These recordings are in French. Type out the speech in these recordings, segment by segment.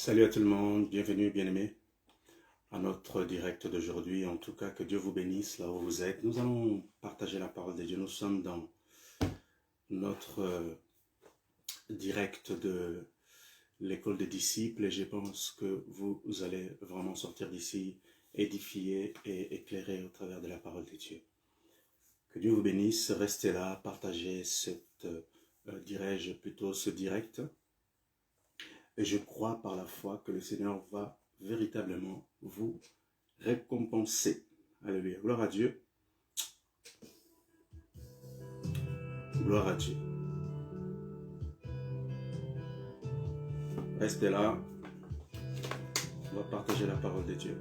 Salut à tout le monde, bienvenue, bien-aimés, à notre direct d'aujourd'hui. En tout cas, que Dieu vous bénisse là où vous êtes. Nous allons partager la parole de Dieu. Nous sommes dans notre direct de l'école des disciples et je pense que vous allez vraiment sortir d'ici édifiés et éclairés au travers de la parole de Dieu. Que Dieu vous bénisse, restez là, partagez cette, dirais-je plutôt ce direct. Et je crois par la foi que le Seigneur va véritablement vous récompenser. Alléluia. Gloire à Dieu. Gloire à Dieu. Restez là. On va partager la parole de Dieu.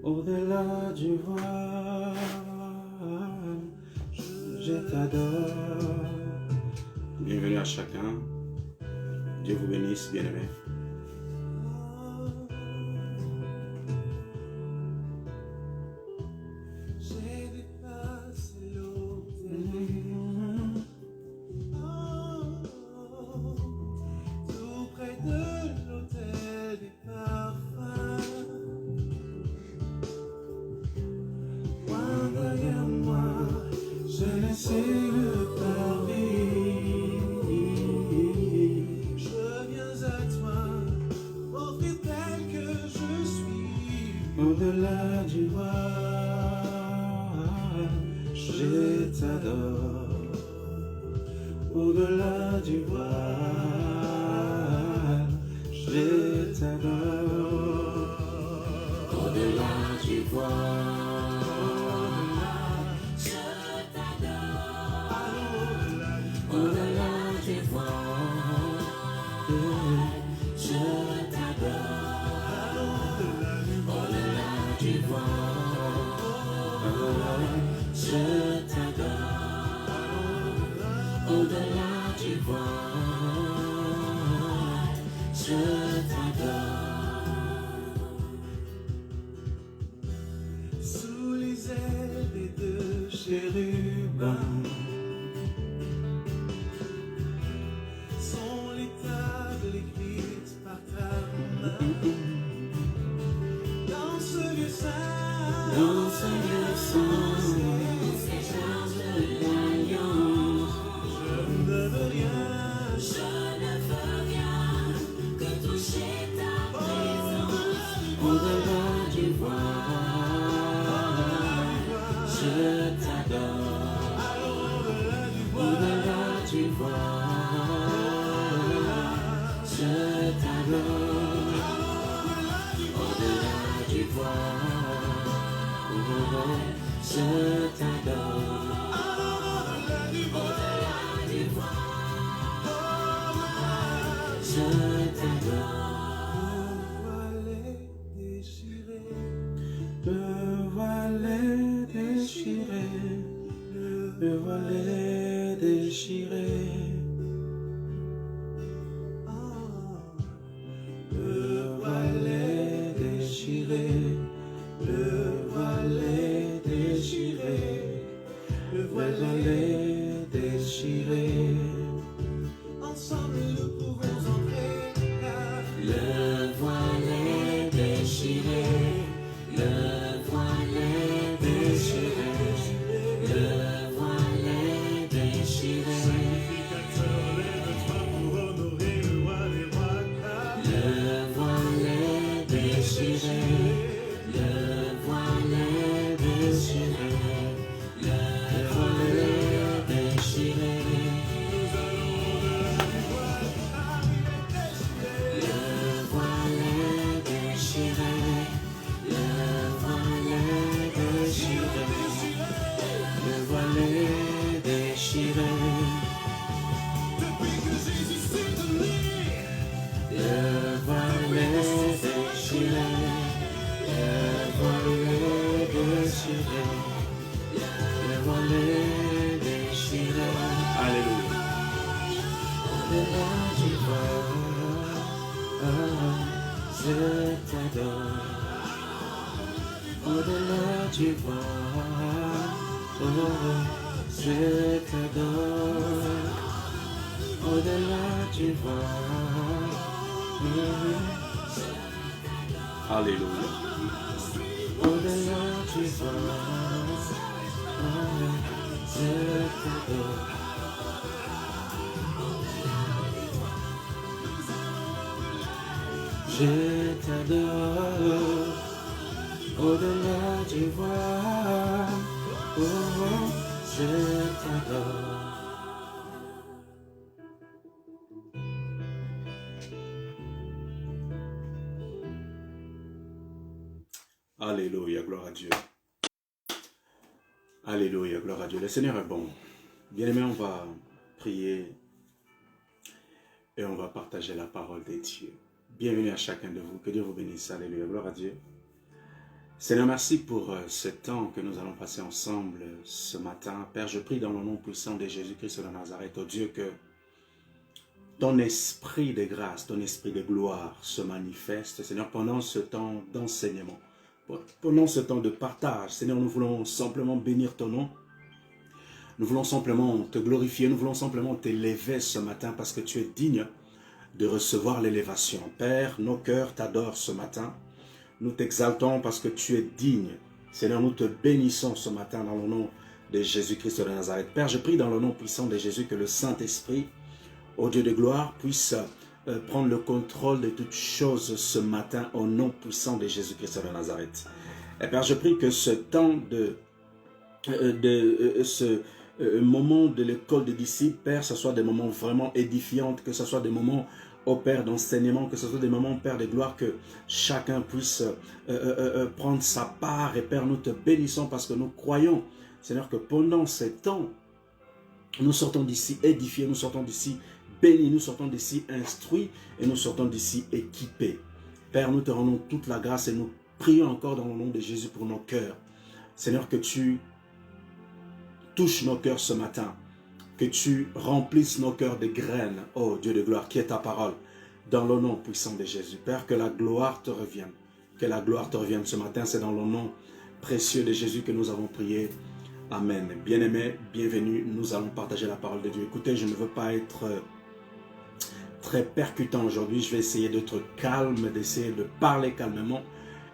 Au-delà du voile, je t'adore. Bienvenue à chacun. Dieu vous bénisse, bien-aimés. Au-delà du voile, je t'adore. Au-delà du voile, je t'adore. Au-delà du voile, je t'adore. Au-delà du voile, je t'adore. Tu vois, je t'adore. Au-delà du voile, je t'adore. Sous les ailes des deux chérubins sont les tables écrites par ta main. Dans ce lieu saint, ces charges de l'alliance, je ne veux rien que toucher ta présence. Au-delà du voile, je t'adore. Au-delà du voile, je t'adore. Au-delà du voile, je t'adore. Au-delà du voile, je t'adore. Le voile est déchiré, le voile est déchiré. Le voile est déchiré. Le voile est déchiré, le voile est déchiré. Ensemble nous pouvons entrer, car Au-delà du voile, je t'adore. Au-delà du voile, je t'adore. Au-delà du voile. Alléluia. Au-delà du voile, je t'adore. Je t'adore. Au-delà du voile, je t'adore. Alléluia, gloire à Dieu. Alléluia, gloire à Dieu. Le Seigneur est bon. Bien-aimés, on va prier et on va partager la parole de Dieu. Bienvenue à chacun de vous. Que Dieu vous bénisse. Alléluia, gloire à Dieu. Seigneur, merci pour ce temps que nous allons passer ensemble ce matin. Père, je prie dans le nom puissant de Jésus-Christ de Nazareth, oh Dieu, que ton esprit de grâce, ton esprit de gloire se manifeste, Seigneur, pendant ce temps d'enseignement. Pendant ce temps de partage, Seigneur, nous voulons simplement bénir ton nom. Nous voulons simplement te glorifier, nous voulons simplement t'élever ce matin parce que tu es digne de recevoir l'élévation. Père, nos cœurs t'adorent ce matin. Nous t'exaltons parce que tu es digne. Seigneur, nous te bénissons ce matin dans le nom de Jésus-Christ de Nazareth. Père, je prie dans le nom puissant de Jésus que le Saint-Esprit, ô Dieu de gloire, puisse prendre le contrôle de toutes choses ce matin au nom puissant de Jésus-Christ de Nazareth. Et Père, je prie que ce temps ce moment de l'école des disciples, Père, ce soit des moments vraiment édifiants, que ce soit des moments, ô Père, d'enseignement, que ce soit des moments, Père de gloire, que chacun puisse prendre sa part. Et Père, nous te bénissons parce que nous croyons, Seigneur, que pendant ces temps, nous sortons d'ici édifiés, nous sortons d'ici bénis, nous sortons d'ici instruits et nous sortons d'ici équipés. Père, nous te rendons toute la grâce et nous prions encore dans le nom de Jésus pour nos cœurs. Seigneur, que tu touches nos cœurs ce matin, que tu remplisses nos cœurs de graines, ô Dieu de gloire, qui est ta parole, dans le nom puissant de Jésus. Père, que la gloire te revienne, que la gloire te revienne ce matin, c'est dans le nom précieux de Jésus que nous avons prié. Amen. Bien-aimés, bienvenue, nous allons partager la parole de Dieu. Écoutez, je ne veux pas être très percutant aujourd'hui, je vais essayer d'être calme, d'essayer de parler calmement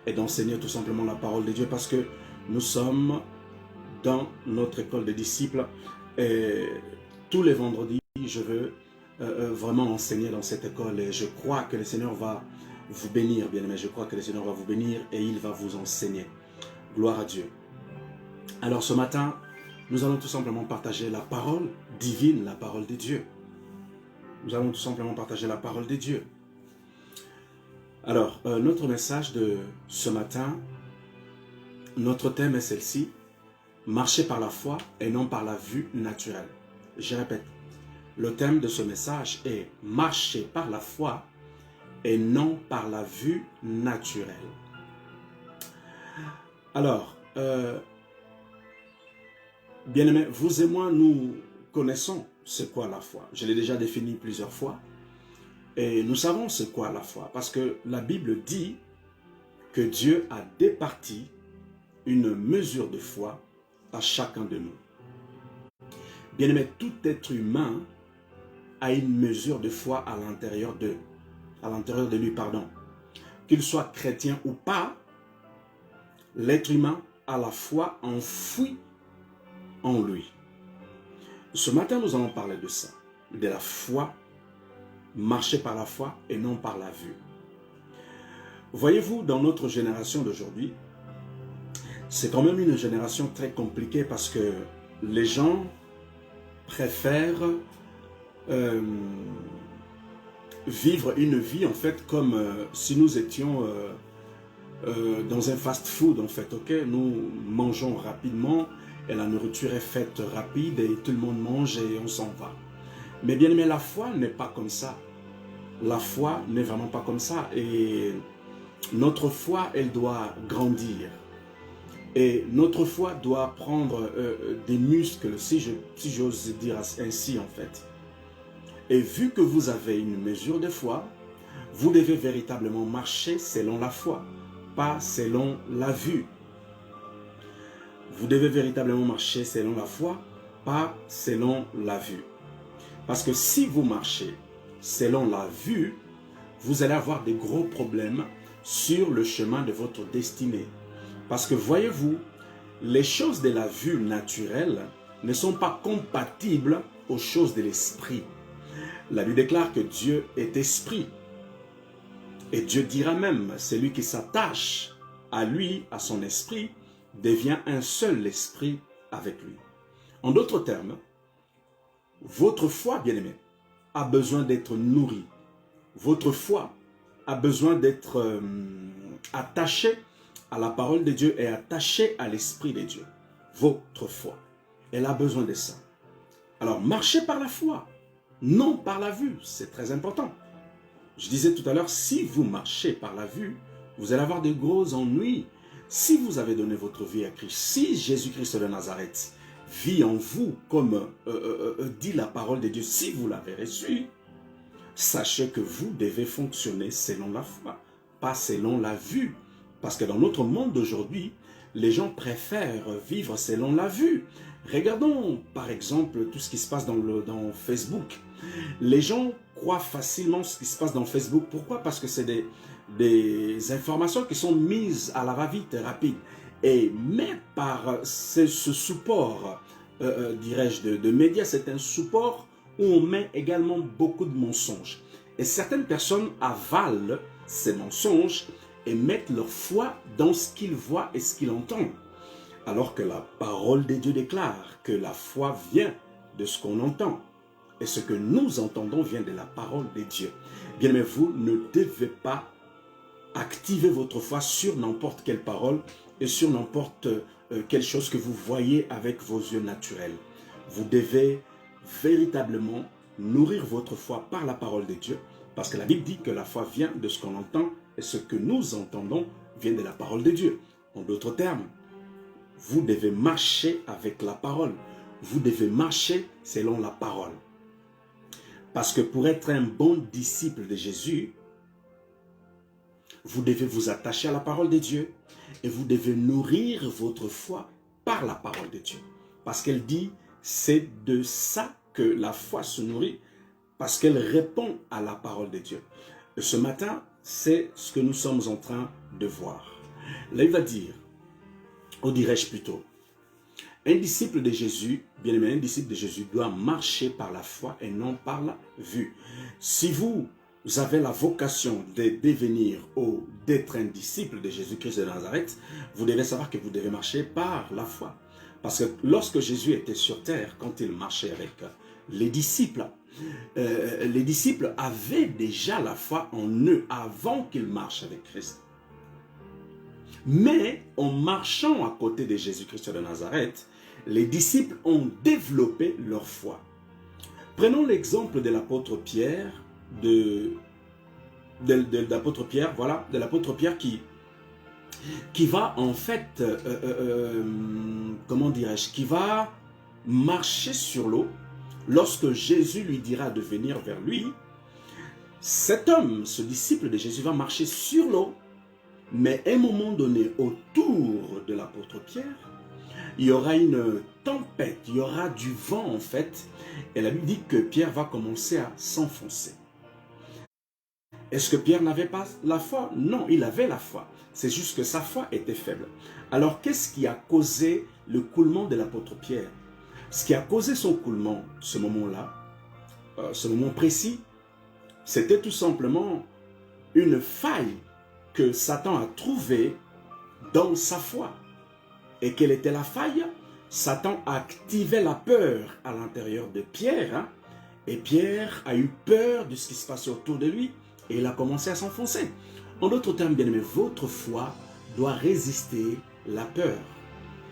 et d'enseigner tout simplement la parole de Dieu parce que nous sommes dans notre école de disciples et tous les vendredis, je veux vraiment enseigner dans cette école et je crois que le Seigneur va vous bénir, bien-aimés, je crois que le Seigneur va vous bénir et il va vous enseigner. Gloire à Dieu. Alors ce matin, nous allons tout simplement partager la parole divine, la parole de Dieu. Nous allons tout simplement partager la parole de Dieu. Alors, notre message de ce matin, notre thème est celle-ci, marcher par la foi et non par la vue naturelle. Je répète, le thème de ce message est marcher par la foi et non par la vue naturelle. Alors, bien-aimés, vous et moi, nous connaissons c'est quoi la foi. Je l'ai déjà défini plusieurs fois. Et nous savons c'est quoi la foi. Parce que la Bible dit que Dieu a départi une mesure de foi à chacun de nous. Bien-aimés, tout être humain a une mesure de foi à l'intérieur de lui, pardon. Qu'il soit chrétien ou pas, l'être humain a la foi enfouie en lui. Ce matin, nous allons parler de ça, de la foi, marcher par la foi et non par la vue. Voyez-vous, dans notre génération d'aujourd'hui, c'est quand même une génération très compliquée parce que les gens préfèrent vivre une vie en fait comme si nous étions dans un fast-food en fait, ok? Nous mangeons rapidement et la nourriture est faite rapide et tout le monde mange et on s'en va. Mais bien aimé, la foi n'est pas comme ça. La foi n'est vraiment pas comme ça et notre foi, elle doit grandir. Et notre foi doit prendre des muscles, si j'ose dire ainsi en fait. Et vu que vous avez une mesure de foi, vous devez véritablement marcher selon la foi, pas selon la vue. Vous devez véritablement marcher selon la foi, pas selon la vue. Parce que si vous marchez selon la vue, vous allez avoir des gros problèmes sur le chemin de votre destinée. Parce que voyez-vous, les choses de la vue naturelle ne sont pas compatibles aux choses de l'esprit. La Bible déclare que Dieu est esprit. Et Dieu dira même, celui qui s'attache à lui, à son esprit, devient un seul esprit avec lui. En d'autres termes, votre foi, bien-aimé, a besoin d'être nourrie. Votre foi a besoin d'être attachée à la parole de Dieu et attachée à l'esprit de Dieu. Votre foi, elle a besoin de ça. Alors, marchez par la foi, non par la vue. C'est très important. Je disais tout à l'heure, si vous marchez par la vue, vous allez avoir de gros ennuis. Si vous avez donné votre vie à Christ, si Jésus-Christ de Nazareth vit en vous, comme dit la parole de Dieu, si vous l'avez reçu, sachez que vous devez fonctionner selon la foi, pas selon la vue. Parce que dans notre monde d'aujourd'hui, les gens préfèrent vivre selon la vue. Regardons par exemple tout ce qui se passe dans Facebook. Les gens croient facilement ce qui se passe dans Facebook. Pourquoi? Parce que c'est des informations qui sont mises à la va-vite rapide. Et mais par ce support, dirais-je, de médias, c'est un support où on met également beaucoup de mensonges. Et certaines personnes avalent ces mensonges et mettent leur foi dans ce qu'ils voient et ce qu'ils entendent. Alors que la parole de Dieu déclare que la foi vient de ce qu'on entend. Et ce que nous entendons vient de la parole de Dieu. Bien aimé, vous ne devez pas activer votre foi sur n'importe quelle parole et sur n'importe quelle chose que vous voyez avec vos yeux naturels. Vous devez véritablement nourrir votre foi par la parole de Dieu, parce que la Bible dit que la foi vient de ce qu'on entend et ce que nous entendons vient de la parole de Dieu. En d'autres termes, vous devez marcher avec la parole. Vous devez marcher selon la parole. Parce que pour être un bon disciple de Jésus, vous devez vous attacher à la parole de Dieu et vous devez nourrir votre foi par la parole de Dieu. Parce qu'elle dit, c'est de ça que la foi se nourrit, parce qu'elle répond à la parole de Dieu. Et ce matin, c'est ce que nous sommes en train de voir. Là, il va dire, ou dirais-je plutôt, un disciple de Jésus, bien aimé, un disciple de Jésus doit marcher par la foi et non par la vue. Si vous avez la vocation de devenir ou d'être un disciple de Jésus-Christ de Nazareth, vous devez savoir que vous devez marcher par la foi. Parce que lorsque Jésus était sur terre, quand il marchait avec les disciples avaient déjà la foi en eux avant qu'ils marchent avec Christ. Mais en marchant à côté de Jésus-Christ de Nazareth, les disciples ont développé leur foi. Prenons l'exemple de l'apôtre Pierre, de l'apôtre Pierre qui va en fait, comment dirais-je, qui va marcher sur l'eau. Lorsque Jésus lui dira de venir vers lui, cet homme, ce disciple de Jésus, va marcher sur l'eau. Mais à un moment donné, autour de l'apôtre Pierre, il y aura une tempête, il y aura du vent en fait. Et la Bible dit que Pierre va commencer à s'enfoncer. Est-ce que Pierre n'avait pas la foi? Non, il avait la foi. C'est juste que sa foi était faible. Alors, qu'est-ce qui a causé le coulement de l'apôtre Pierre? Ce qui a causé son coulement, ce moment-là, ce moment précis, c'était tout simplement une faille que Satan a trouvée dans sa foi. Et quelle était la faille? Satan activait la peur à l'intérieur de Pierre. Et Pierre a eu peur de ce qui se passait autour de lui. Et il a commencé à s'enfoncer. En d'autres termes, bien aimé, votre foi doit résister la peur.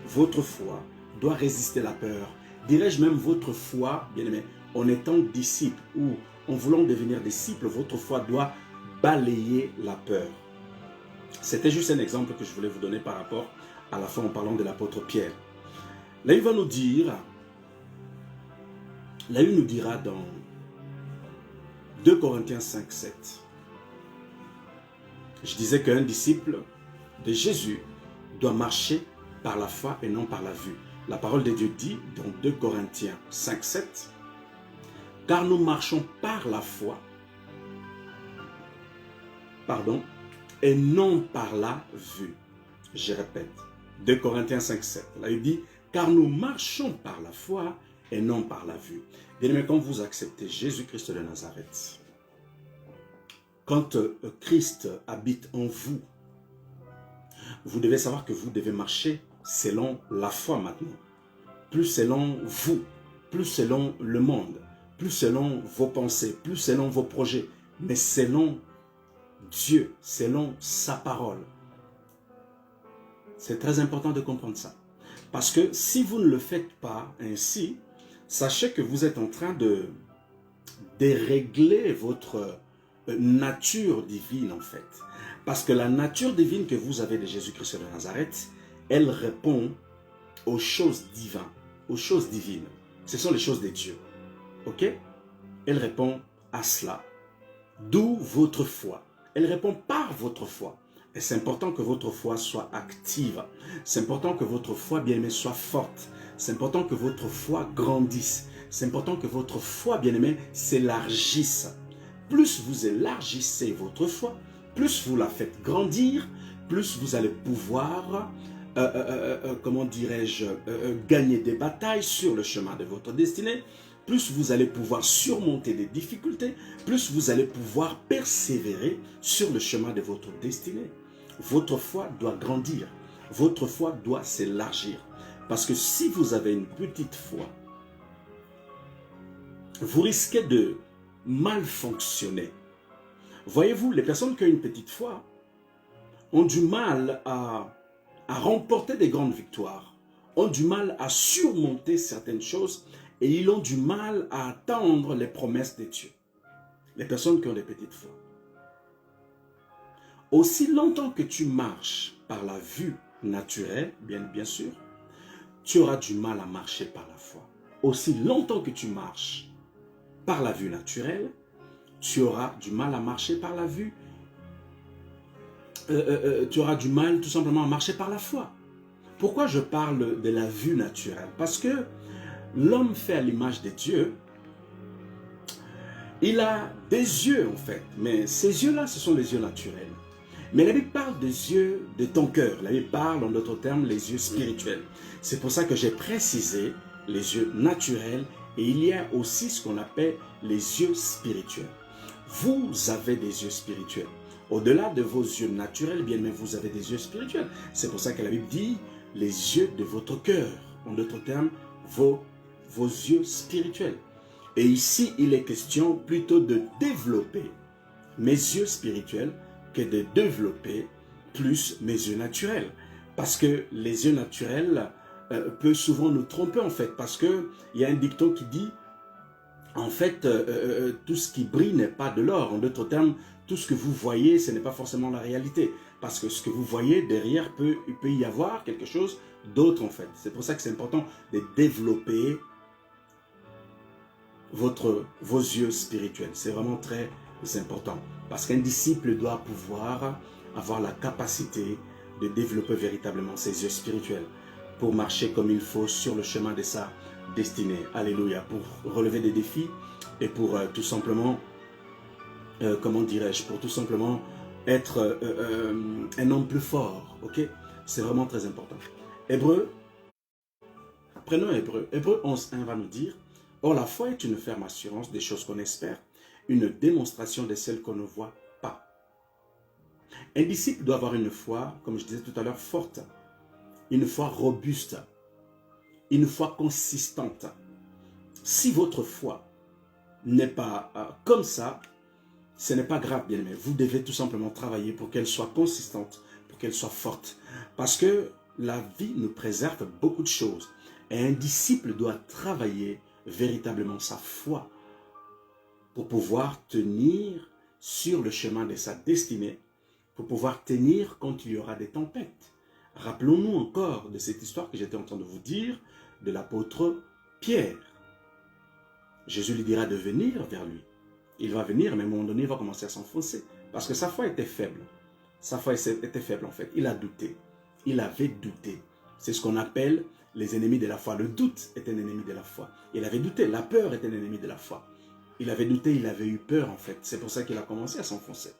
Votre foi doit résister la peur. Dirais-je même votre foi, bien aimé, en étant disciple ou en voulant devenir disciple, votre foi doit balayer la peur. C'était juste un exemple que je voulais vous donner par rapport à la foi en parlant de l'apôtre Pierre. Là, il va nous dire, là, il nous dira 2 Corinthiens 5, 7. Je disais qu'un disciple de Jésus doit marcher par la foi et non par la vue. La parole de Dieu dit dans 2 Corinthiens 5, 7, « Car nous marchons par la foi, et non par la vue. » Je répète, 2 Corinthiens 5, 7. Là, il dit, « Car nous marchons par la foi et non par la vue. » Bien-aimés, quand vous acceptez Jésus-Christ de Nazareth, quand Christ habite en vous, vous devez savoir que vous devez marcher selon la foi maintenant. Plus selon vous, plus selon le monde, plus selon vos pensées, plus selon vos projets, mais selon Dieu, selon sa parole. C'est très important de comprendre ça. Parce que si vous ne le faites pas ainsi, sachez que vous êtes en train de dérégler votre nature divine en fait. Parce que la nature divine que vous avez de Jésus-Christ de Nazareth, elle répond aux choses divines, aux choses divines. Ce sont les choses de Dieu. Ok? Elle répond à cela. D'où votre foi. Elle répond par votre foi. Et c'est important que votre foi soit active. C'est important que votre foi, bien-aimée, soit forte. C'est important que votre foi grandisse. C'est important que votre foi, bien-aimée, s'élargisse. Plus vous élargissez votre foi, plus vous la faites grandir, plus vous allez pouvoir, comment dirais-je, gagner des batailles sur le chemin de votre destinée, plus vous allez pouvoir surmonter des difficultés, plus vous allez pouvoir persévérer sur le chemin de votre destinée. Votre foi doit grandir, votre foi doit s'élargir. Parce que si vous avez une petite foi, vous risquez de mal fonctionner. Voyez-vous, les personnes qui ont une petite foi ont du mal à remporter des grandes victoires, ont du mal à surmonter certaines choses et ils ont du mal à attendre les promesses de Dieu. Les personnes qui ont des petites foi. Aussi longtemps que tu marches par la vue naturelle, bien sûr, tu auras du mal à marcher par la foi. Aussi longtemps que tu marches par la vue naturelle, tu auras du mal à marcher par la vue. Tu auras du mal tout simplement à marcher par la foi. Pourquoi je parle de la vue naturelle? Parce que l'homme fait à l'image de Dieu. Il a des yeux en fait, mais ces yeux-là, ce sont les yeux naturels. Mais la Bible parle des yeux de ton cœur. La Bible parle, en d'autres termes, les yeux spirituels. C'est pour ça que j'ai précisé les yeux naturels et il y a aussi ce qu'on appelle les yeux spirituels. Vous avez des yeux spirituels. Au-delà de vos yeux naturels, bien, mais vous avez des yeux spirituels. C'est pour ça que la Bible dit les yeux de votre cœur. En d'autres termes, vos yeux spirituels. Et ici, il est question plutôt de développer mes yeux spirituels que de développer plus mes yeux naturels. Parce que les yeux naturels peuvent souvent nous tromper en fait. Parce qu'il y a un dicton qui dit, en fait, tout ce qui brille n'est pas de l'or. En d'autres termes, tout ce que vous voyez, ce n'est pas forcément la réalité. Parce que ce que vous voyez derrière, il peut y avoir quelque chose d'autre en fait. C'est pour ça que c'est important de développer vos yeux spirituels. C'est vraiment très important. Parce qu'un disciple doit pouvoir avoir la capacité de développer véritablement ses yeux spirituels pour marcher comme il faut sur le chemin de sa destinée. Alléluia. Pour relever des défis et pour tout simplement, comment dirais-je, pour tout simplement être un homme plus fort. Ok? C'est vraiment très important. Hébreu, prenons Hébreu. Hébreu 11.1 va nous dire, « Or la foi est une ferme assurance des choses qu'on espère, une démonstration de celles qu'on ne voit pas. » Un disciple doit avoir une foi, comme je disais tout à l'heure, forte, une foi robuste, une foi consistante. Si votre foi n'est pas comme ça, ce n'est pas grave, bien aimé. Vous devez tout simplement travailler pour qu'elle soit consistante, pour qu'elle soit forte. Parce que la vie nous préserve beaucoup de choses. Et un disciple doit travailler véritablement sa foi pour pouvoir tenir sur le chemin de sa destinée, pour pouvoir tenir quand il y aura des tempêtes. Rappelons-nous encore de cette histoire que j'étais en train de vous dire, de l'apôtre Pierre. Jésus lui dira de venir vers lui. Il va venir, mais à un moment donné, il va commencer à s'enfoncer. Parce que sa foi était faible. Sa foi était faible en fait. Il a douté. Il avait douté. C'est ce qu'on appelle les ennemis de la foi. Le doute est un ennemi de la foi. Il avait douté. La peur est un ennemi de la foi. Il avait douté, il avait eu peur en fait. C'est pour ça qu'il a commencé à s'enfoncer.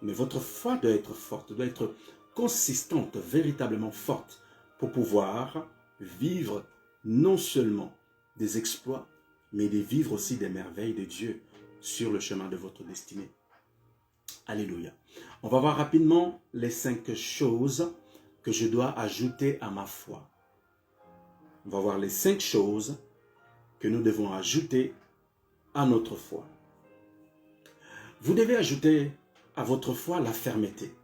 Mais votre foi doit être forte, doit être consistante, véritablement forte, pour pouvoir vivre non seulement des exploits, mais de vivre aussi des merveilles de Dieu sur le chemin de votre destinée. Alléluia. On va voir rapidement les 5 choses que je dois ajouter à ma foi. On va voir les 5 choses que nous devons ajouter à notre foi. Vous devez ajouter à votre foi la fermeté.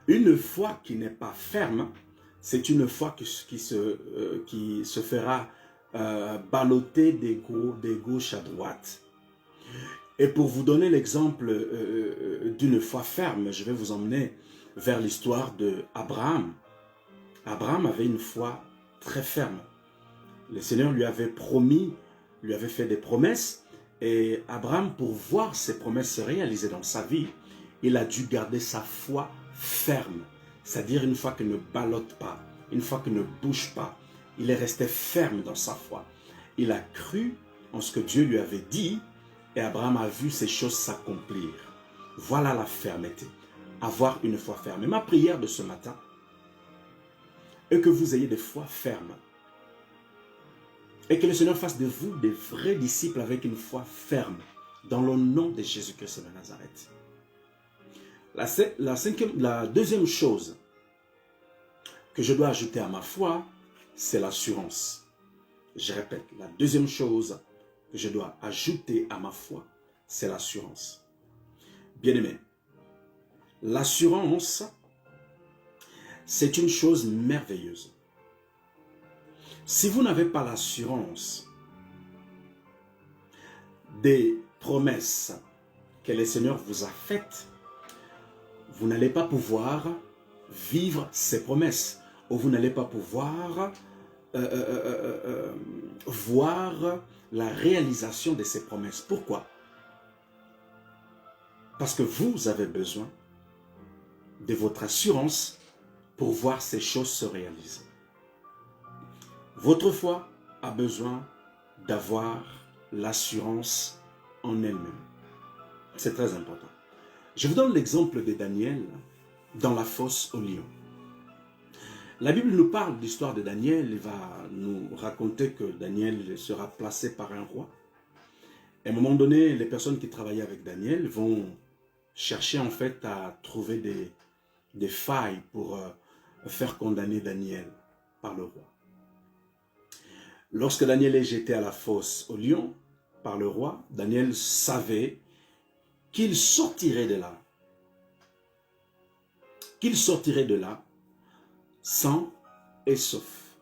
Une foi qui n'est pas ferme, c'est une foi qui se fera balloter de gauche à droite. Et pour vous donner l'exemple d'une foi ferme, je vais vous emmener vers l'histoire d'Abraham. Abraham avait une foi très ferme. Le Seigneur lui avait promis, lui avait fait des promesses, et Abraham, pour voir ces promesses se réaliser dans sa vie, il a dû garder sa foi ferme. C'est-à-dire une foi qui ne ballotte pas, une foi qui ne bouge pas. Il est resté ferme dans sa foi. Il a cru en ce que Dieu lui avait dit, et Abraham a vu ces choses s'accomplir. Voilà la fermeté. Avoir une foi ferme. Et ma prière de ce matin est que vous ayez des foi fermes. Et que le Seigneur fasse de vous des vrais disciples avec une foi ferme. Dans le nom de Jésus-Christ de Nazareth. La deuxième chose que je dois ajouter à ma foi, c'est l'assurance. Je répète, la deuxième chose que je dois ajouter à ma foi, c'est l'assurance. Bien-aimé, l'assurance, c'est une chose merveilleuse. Si vous n'avez pas l'assurance des promesses que le Seigneur vous a faites, vous n'allez pas pouvoir vivre ces promesses, ou vous n'allez pas pouvoir voir la réalisation de ces promesses. Pourquoi? Parce que vous avez besoin de votre assurance pour voir ces choses se réaliser. Votre foi a besoin d'avoir l'assurance en elle-même. C'est très important. Je vous donne l'exemple de Daniel dans la fosse aux lions. La Bible nous parle de l'histoire de Daniel. Il va nous raconter que Daniel sera placé par un roi. À un moment donné, les personnes qui travaillaient avec Daniel vont chercher en fait à trouver des failles pour faire condamner Daniel par le roi. Lorsque Daniel est jeté à la fosse aux lions par le roi, Daniel savait qu'il sortirait de là. Qu'il sortirait de là sain et sauf.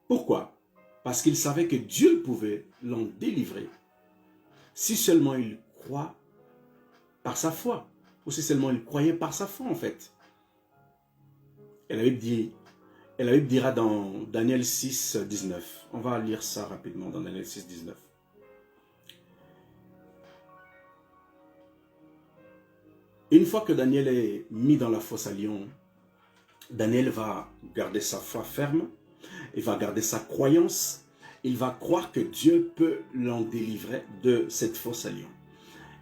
Pourquoi? Parce qu'il savait que Dieu pouvait l'en délivrer si seulement il croit par sa foi, ou si seulement il croyait par sa foi en fait. Et la Bible dira dans Daniel 6, 19. On va lire ça rapidement dans Daniel 6, 19. Une fois que Daniel est mis dans la fosse à lions, Daniel va garder sa foi ferme, il va garder sa croyance, il va croire que Dieu peut l'en délivrer de cette fosse à lions.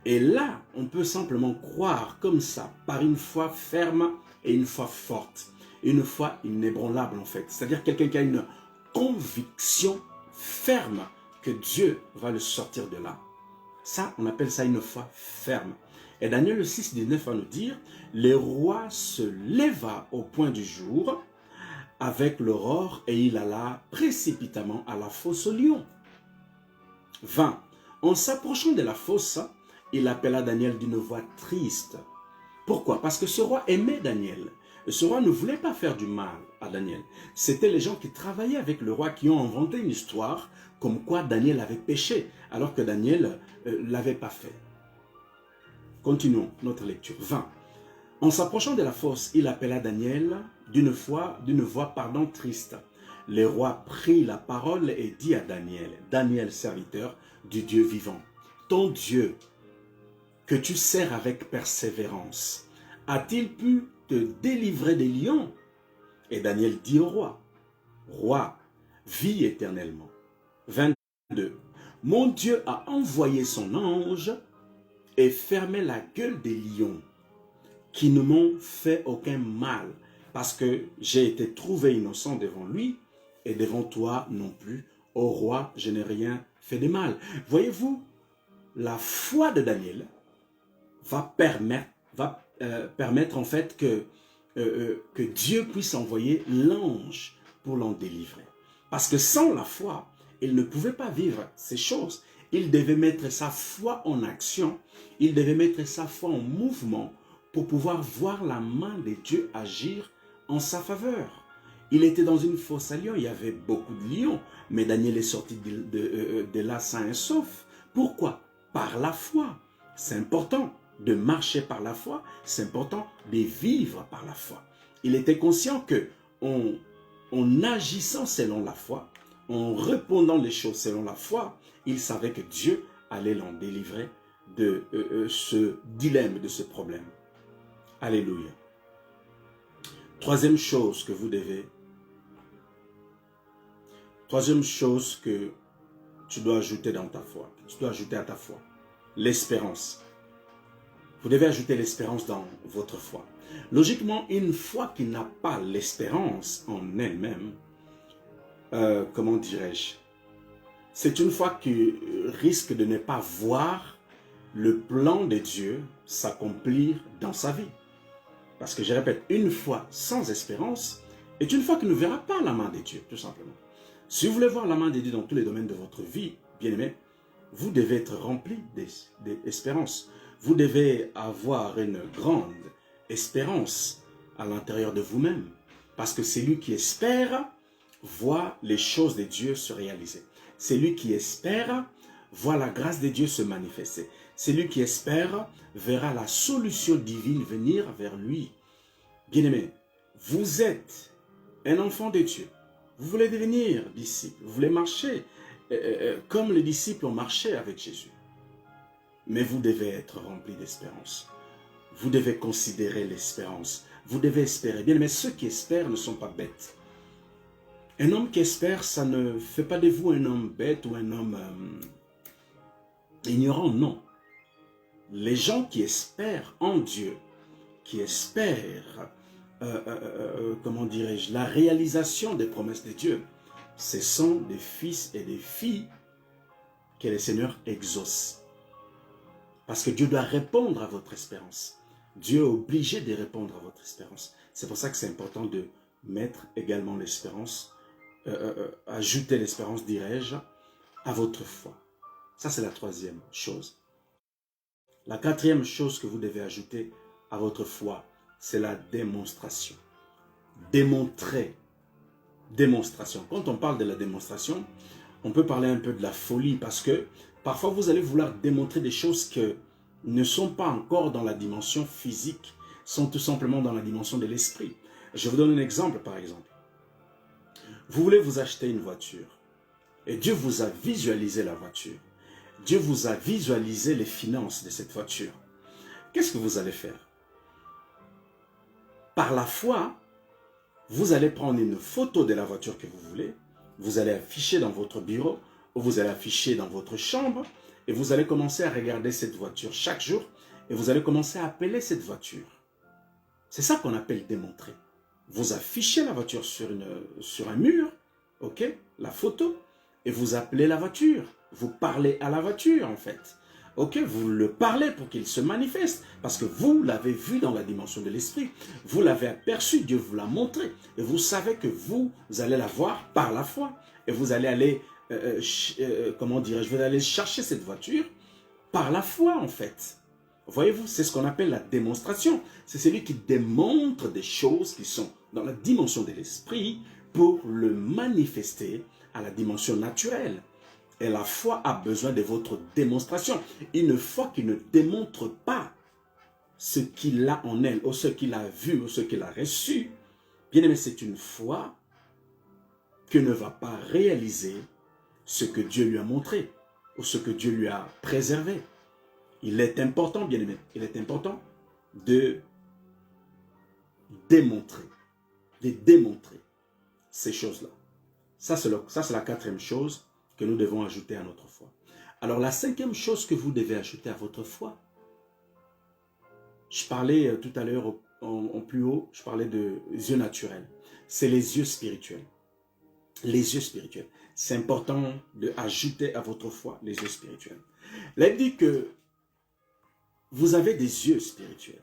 Et là, on peut simplement croire comme ça, par une foi ferme et une foi forte, une foi inébranlable en fait. C'est-à-dire quelqu'un qui a une conviction ferme que Dieu va le sortir de là. Ça, on appelle ça une foi ferme. Et Daniel 6, 19 va nous dire, le roi se leva au point du jour avec l'aurore et il alla précipitamment à la fosse aux lions. 20. En s'approchant de la fosse, il appela Daniel d'une voix triste. Pourquoi? Parce que ce roi aimait Daniel. Ce roi ne voulait pas faire du mal à Daniel. C'était les gens qui travaillaient avec le roi qui ont inventé une histoire comme quoi Daniel avait péché alors que Daniel ne l'avait pas fait. Continuons notre lecture. 20. En s'approchant de la fosse, il appela Daniel d'une voix triste. Le roi prit la parole et dit à Daniel, Daniel, serviteur du Dieu vivant, ton Dieu, que tu sers avec persévérance, a-t-il pu te délivrer des lions? Et Daniel dit au roi, roi, vis éternellement. 22. Mon Dieu a envoyé son ange et fermé la gueule des lions, qui ne m'ont fait aucun mal, parce que j'ai été trouvé innocent devant lui et devant toi non plus. Ô roi, je n'ai rien fait de mal. Voyez-vous, la foi de Daniel va permettre en fait que Dieu puisse envoyer l'ange pour l'en délivrer. Parce que sans la foi, il ne pouvait pas vivre ces choses. Il devait mettre sa foi en action, il devait mettre sa foi en mouvement pour pouvoir voir la main de Dieu agir en sa faveur. Il était dans une fosse à lions, il y avait beaucoup de lions, mais Daniel est sorti de là sain et sauf. Pourquoi? Par la foi. C'est important de marcher par la foi, c'est important de vivre par la foi. Il était conscient que en agissant selon la foi, en répondant les choses selon la foi, il savait que Dieu allait l'en délivrer de ce dilemme, de ce problème. Alléluia. Troisième chose que tu dois ajouter dans ta foi, que tu dois ajouter à ta foi, l'espérance. Vous devez ajouter l'espérance dans votre foi. Logiquement, une foi qui n'a pas l'espérance en elle-même, comment dirais-je, c'est une foi qui risque de ne pas voir le plan de Dieu s'accomplir dans sa vie. Parce que je répète, une foi sans espérance est une foi qui ne verra pas la main de Dieu, tout simplement. Si vous voulez voir la main de Dieu dans tous les domaines de votre vie, bien aimé, vous devez être rempli d'espérance. Vous devez avoir une grande espérance à l'intérieur de vous-même. Parce que celui qui espère voit les choses de Dieu se réaliser. Celui qui espère voit la grâce de Dieu se manifester. Celui qui espère verra la solution divine venir vers lui. Bien-aimé, vous êtes un enfant de Dieu. Vous voulez devenir disciple. Vous voulez marcher comme les disciples ont marché avec Jésus. Mais vous devez être rempli d'espérance. Vous devez considérer l'espérance. Vous devez espérer. Bien, mais ceux qui espèrent ne sont pas bêtes. Un homme qui espère, ça ne fait pas de vous un homme bête ou un homme ignorant, non. Les gens qui espèrent en Dieu, qui espèrent, comment dirais-je, la réalisation des promesses de Dieu, ce sont des fils et des filles que le Seigneur exauce. Parce que Dieu doit répondre à votre espérance. Dieu est obligé de répondre à votre espérance. C'est pour ça que c'est important de mettre également l'espérance, ajouter l'espérance, dirais-je, à votre foi. Ça, c'est la troisième chose. La quatrième chose que vous devez ajouter à votre foi, c'est la démonstration. Démontrer. Démonstration. Quand on parle de la démonstration, on peut parler un peu de la folie parce que parfois vous allez vouloir démontrer des choses qui ne sont pas encore dans la dimension physique, sont tout simplement dans la dimension de l'esprit. Je vous donne un exemple par exemple. Vous voulez vous acheter une voiture et Dieu vous a visualisé la voiture. Dieu vous a visualisé les finances de cette voiture. Qu'est-ce que vous allez faire? Par la foi, vous allez prendre une photo de la voiture que vous voulez, vous allez afficher dans votre bureau, ou vous allez afficher dans votre chambre, et vous allez commencer à regarder cette voiture chaque jour, et vous allez commencer à appeler cette voiture. C'est ça qu'on appelle démontrer. Vous affichez la voiture sur un mur, ok, la photo, et vous appelez la voiture. Vous parlez à la voiture en fait. Ok, vous le parlez pour qu'il se manifeste, parce que vous l'avez vu dans la dimension de l'esprit. Vous l'avez aperçu, Dieu vous l'a montré. Et vous savez que vous allez la voir par la foi. Et vous allez aller, comment dirais-je, vous allez chercher cette voiture par la foi en fait. Voyez-vous, c'est ce qu'on appelle la démonstration. C'est celui qui démontre des choses qui sont dans la dimension de l'esprit pour le manifester à la dimension naturelle. Et la foi a besoin de votre démonstration. Une foi qui ne démontre pas ce qu'il a en elle, ou ce qu'il a vu, ou ce qu'il a reçu, bien aimé, c'est une foi qui ne va pas réaliser ce que Dieu lui a montré. ou ce que Dieu lui a préservé. Il est important, bien aimé, il est important de démontrer ces choses-là. Ça, c'est la quatrième chose que nous devons ajouter à notre foi. Alors, la cinquième chose que vous devez ajouter à votre foi, je parlais tout à l'heure en plus haut, je parlais de yeux naturels. C'est les yeux spirituels. Les yeux spirituels. C'est important d'ajouter à votre foi les yeux spirituels. La Bible dit que vous avez des yeux spirituels.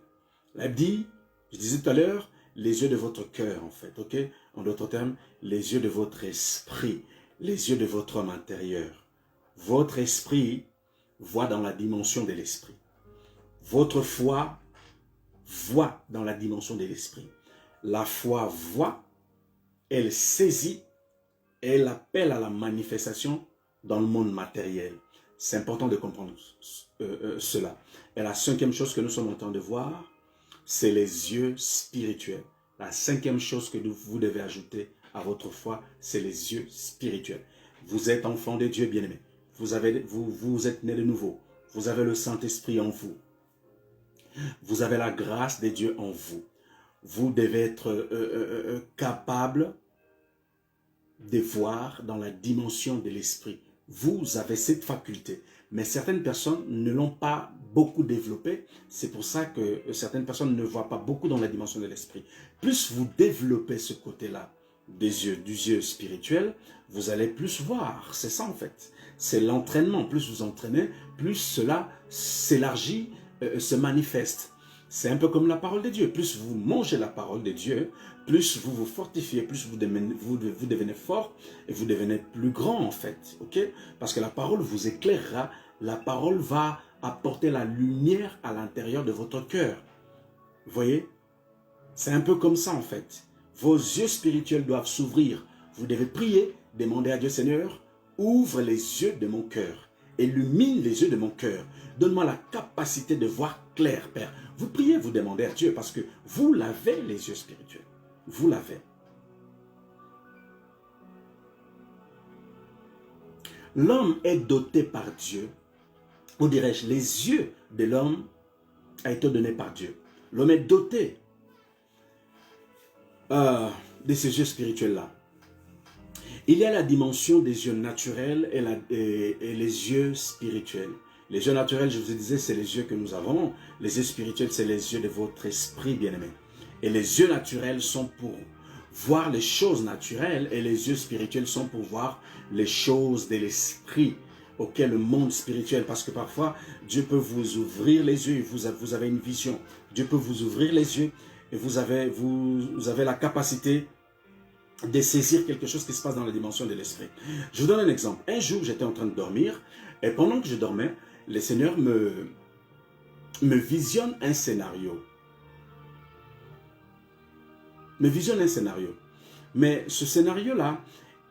La Bible dit, je disais tout à l'heure, les yeux de votre cœur en fait, ok? En d'autres termes, les yeux de votre esprit, les yeux de votre homme intérieur. Votre esprit voit dans la dimension de l'esprit. Votre foi voit dans la dimension de l'esprit. La foi voit, elle saisit, elle appelle à la manifestation dans le monde matériel. C'est important de comprendre cela. Et la cinquième chose que nous sommes en train de voir, c'est les yeux spirituels. La cinquième chose que vous devez ajouter à votre foi, c'est les yeux spirituels. Vous êtes enfant de Dieu, bien-aimé. Vous êtes né de nouveau. Vous avez le Saint-Esprit en vous. Vous avez la grâce de Dieu en vous. Vous devez être capable de voir dans la dimension de l'esprit. Vous avez cette faculté. Mais certaines personnes ne l'ont pas beaucoup développée. C'est pour ça que certaines personnes ne voient pas beaucoup dans la dimension de l'esprit. Plus vous développez ce côté-là du yeux spirituel, vous allez plus voir. C'est ça en fait. C'est l'entraînement. Plus vous entraînez, plus cela s'élargit, se manifeste. C'est un peu comme la parole de Dieu. Plus vous mangez la parole de Dieu, plus vous vous fortifiez, plus vous devenez fort et vous devenez plus grand en fait. Ok? Parce que la parole vous éclairera, la parole va apporter la lumière à l'intérieur de votre cœur. Vous voyez? C'est un peu comme ça en fait. Vos yeux spirituels doivent s'ouvrir. Vous devez prier, demander à Dieu, Seigneur, ouvre les yeux de mon cœur. Illumine les yeux de mon cœur. Donne-moi la capacité de voir clair, Père. Vous priez, vous demandez à Dieu parce que vous l'avez, les yeux spirituels. Vous l'avez. L'homme est doté par Dieu, ou dirais-je, les yeux de l'homme ont été donnés par Dieu. L'homme est doté de ces yeux spirituels-là. Il y a la dimension des yeux naturels et les yeux spirituels. Les yeux naturels, je vous disais, c'est les yeux que nous avons. Les yeux spirituels, c'est les yeux de votre esprit, bien-aimé. Et les yeux naturels sont pour voir les choses naturelles et les yeux spirituels sont pour voir les choses de l'esprit auquel le monde spirituel. Parce que parfois, Dieu peut vous ouvrir les yeux et vous avez une vision. Dieu peut vous ouvrir les yeux et vous avez la capacité de saisir quelque chose qui se passe dans la dimension de l'esprit. Je vous donne un exemple. Un jour, j'étais en train de dormir et pendant que je dormais, le Seigneur me visionne un scénario. Mais ce scénario-là,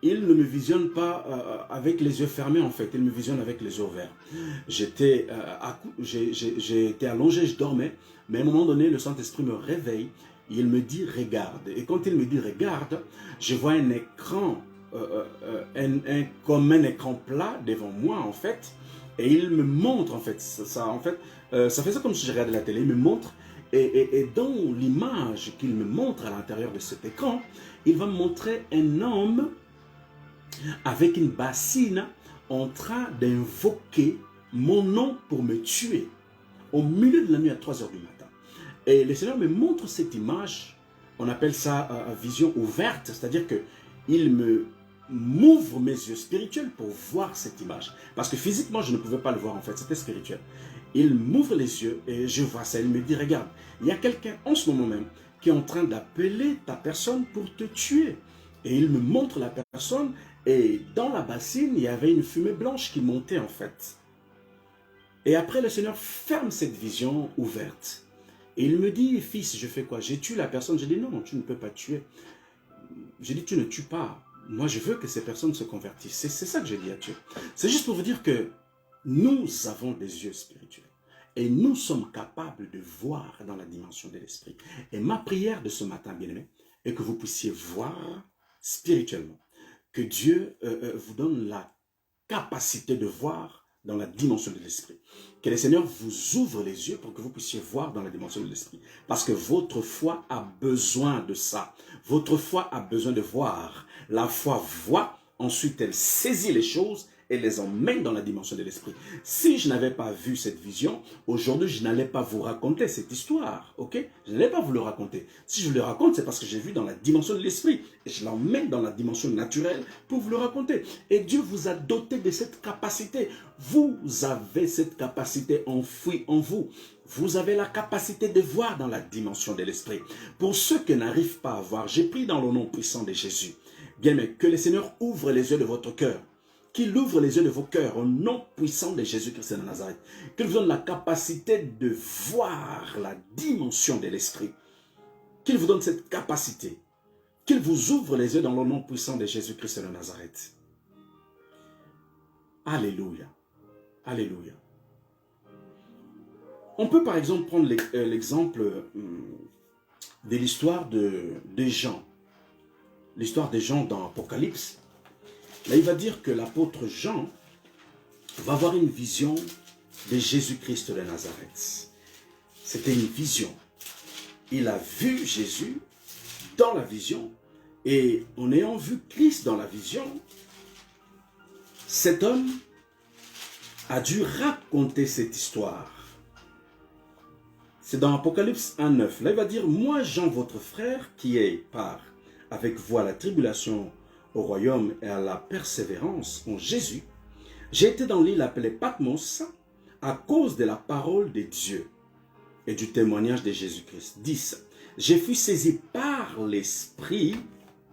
il ne me visionne pas avec les yeux fermés en fait, il me visionne avec les yeux ouverts. J'ai été allongé, je dormais, mais à un moment donné, le Saint-Esprit me réveille. Il me dit regarde. Et quand il me dit regarde, je vois un écran, comme un écran plat devant moi en fait. Et il me montre en fait, ça faisait comme si je regardais la télé. Il me montre et dans l'image qu'il me montre à l'intérieur de cet écran, il va me montrer un homme avec une bassine en train d'invoquer mon nom pour me tuer au milieu de la nuit à 3 heures du matin. Et le Seigneur me montre cette image, on appelle ça vision ouverte, c'est-à-dire qu'il m'ouvre mes yeux spirituels pour voir cette image. Parce que physiquement, je ne pouvais pas le voir en fait, c'était spirituel. Il m'ouvre les yeux et je vois ça, il me dit, regarde, il y a quelqu'un en ce moment même qui est en train d'appeler ta personne pour te tuer. Et il me montre la personne et dans la bassine, il y avait une fumée blanche qui montait en fait. Et après, le Seigneur ferme cette vision ouverte. Et il me dit, fils, je fais quoi? J'ai tué la personne. J'ai dit, non, tu ne peux pas tuer. J'ai dit, tu ne tues pas. Moi, je veux que ces personnes se convertissent. C'est ça que j'ai dit à Dieu. C'est juste pour vous dire que nous avons des yeux spirituels. Et nous sommes capables de voir dans la dimension de l'esprit. Et ma prière de ce matin, bien-aimé, est que vous puissiez voir spirituellement. Que Dieu vous donne la capacité de voir dans la dimension de l'esprit. Que le Seigneur vous ouvre les yeux pour que vous puissiez voir dans la dimension de l'esprit. Parce que votre foi a besoin de ça. Votre foi a besoin de voir. La foi voit, ensuite elle saisit les choses et les emmène dans la dimension de l'esprit. Si je n'avais pas vu cette vision, aujourd'hui, je n'allais pas vous raconter cette histoire, ok? Je n'allais pas vous le raconter. Si je le raconte, c'est parce que j'ai vu dans la dimension de l'esprit. Et je l'emmène dans la dimension naturelle pour vous le raconter. Et Dieu vous a doté de cette capacité. Vous avez cette capacité enfouie en vous. Vous avez la capacité de voir dans la dimension de l'esprit. Pour ceux qui n'arrivent pas à voir, j'ai pris dans le nom puissant de Jésus. Bien, mais que le Seigneur ouvre les yeux de votre cœur. Qu'il ouvre les yeux de vos cœurs au nom puissant de Jésus-Christ de Nazareth. Qu'il vous donne la capacité de voir la dimension de l'esprit. Qu'il vous donne cette capacité. Qu'il vous ouvre les yeux dans le nom puissant de Jésus-Christ de Nazareth. Alléluia. Alléluia. On peut par exemple prendre l'exemple de l'histoire de Jean. L'histoire de Jean dans Apocalypse. Là, il va dire que l'apôtre Jean va avoir une vision de Jésus-Christ de Nazareth. C'était une vision. Il a vu Jésus dans la vision et en ayant vu Christ dans la vision, cet homme a dû raconter cette histoire. C'est dans Apocalypse 1:9. Là, il va dire, « Moi, Jean, votre frère, qui est par avec vous à la tribulation, au royaume et à la persévérance en Jésus, j'ai été dans l'île appelée Patmos à cause de la parole de Dieu et du témoignage de Jésus-Christ. 10. J'ai fui saisi par l'Esprit,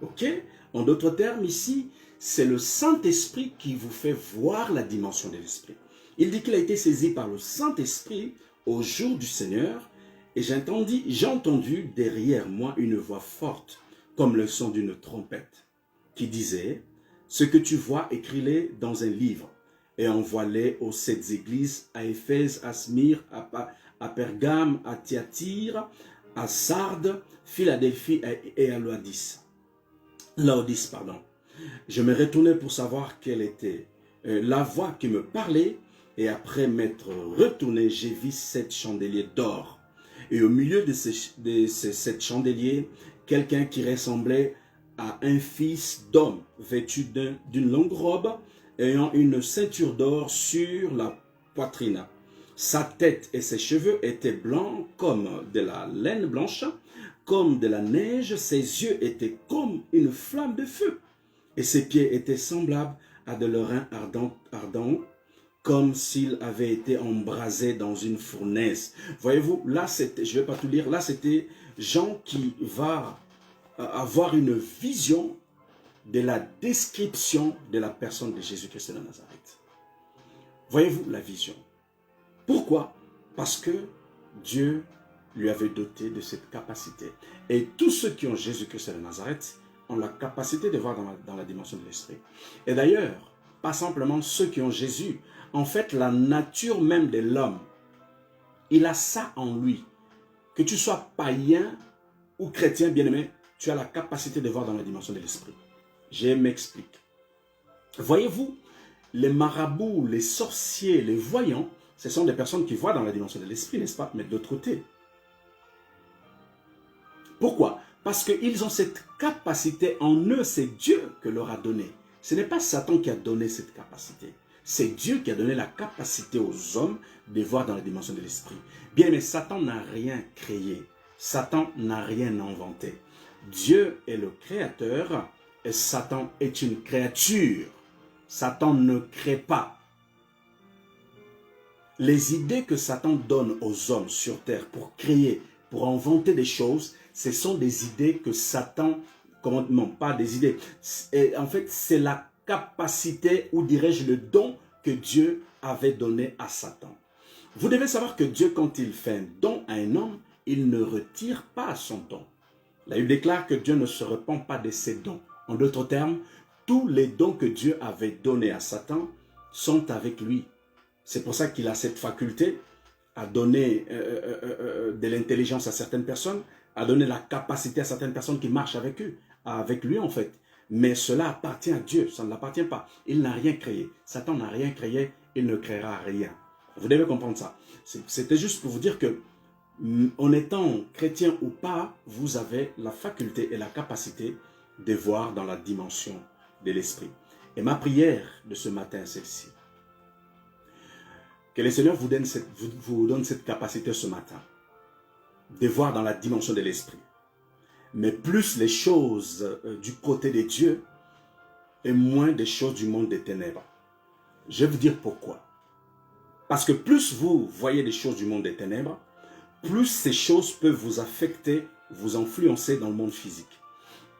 ok? En d'autres termes, ici, c'est le Saint-Esprit qui vous fait voir la dimension de l'Esprit. Il dit qu'il a été saisi par le Saint-Esprit au jour du Seigneur et j'ai entendu derrière moi une voix forte comme le son d'une trompette qui disait, « Ce que tu vois, écris-le dans un livre et envoie-le aux 7 églises, à Éphèse, à Smyrne, à Pergame, à Thyatire, à Sardes, Philadelphie et à Laodice. » Laodice, pardon. Je me retournai pour savoir quelle était la voix qui me parlait et après m'être retourné, j'ai vu 7 chandeliers d'or. Et au milieu de ces 7 chandeliers, quelqu'un qui ressemblait à un fils d'homme vêtu d'une longue robe ayant une ceinture d'or sur la poitrine. Sa tête et ses cheveux étaient blancs comme de la laine blanche, comme de la neige. Ses yeux étaient comme une flamme de feu et ses pieds étaient semblables à de l'orin ardent, comme s'il avait été embrasé dans une fournaise. Voyez-vous, là, c'était, je ne vais pas tout lire, là, c'était Jean qui va avoir une vision de la description de la personne de Jésus-Christ de Nazareth. Voyez-vous la vision. Pourquoi? Parce que Dieu lui avait doté de cette capacité. Et tous ceux qui ont Jésus-Christ de Nazareth ont la capacité de voir dans la dimension de l'esprit. Et d'ailleurs, pas simplement ceux qui ont Jésus, en fait, la nature même de l'homme, il a ça en lui. Que tu sois païen ou chrétien, bien-aimé, tu as la capacité de voir dans la dimension de l'esprit. Je m'explique. Voyez-vous, les marabouts, les sorciers, les voyants, ce sont des personnes qui voient dans la dimension de l'esprit, n'est-ce pas? Mais de l'autre côté. Pourquoi? Parce qu'ils ont cette capacité en eux, c'est Dieu qui leur a donné. Ce n'est pas Satan qui a donné cette capacité. C'est Dieu qui a donné la capacité aux hommes de voir dans la dimension de l'esprit. Bien, mais Satan n'a rien créé. Satan n'a rien inventé. Dieu est le créateur et Satan est une créature. Satan ne crée pas. Les idées que Satan donne aux hommes sur terre pour créer, pour inventer des choses, ce sont des idées que Satan, non pas des idées, en fait c'est la capacité, ou dirais-je le don que Dieu avait donné à Satan. Vous devez savoir que Dieu, quand il fait un don à un homme, il ne retire pas son don. Là, il déclare que Dieu ne se repent pas de ses dons. En d'autres termes, tous les dons que Dieu avait donnés à Satan sont avec lui. C'est pour ça qu'il a cette faculté à donner de l'intelligence à certaines personnes, à donner la capacité à certaines personnes qui marchent avec lui en fait. Mais cela appartient à Dieu, ça ne l'appartient pas. Il n'a rien créé. Satan n'a rien créé il ne créera rien. Vous devez comprendre ça. C'était juste pour vous dire que, en étant chrétien ou pas, vous avez la faculté et la capacité de voir dans la dimension de l'esprit. Et ma prière de ce matin, est celle-ci. Que le Seigneur vous donne cette capacité ce matin de voir dans la dimension de l'esprit. Mais plus les choses du côté de Dieu et moins des choses du monde des ténèbres. Je vais vous dire pourquoi. Parce que plus vous voyez des choses du monde des ténèbres, plus ces choses peuvent vous affecter, vous influencer dans le monde physique.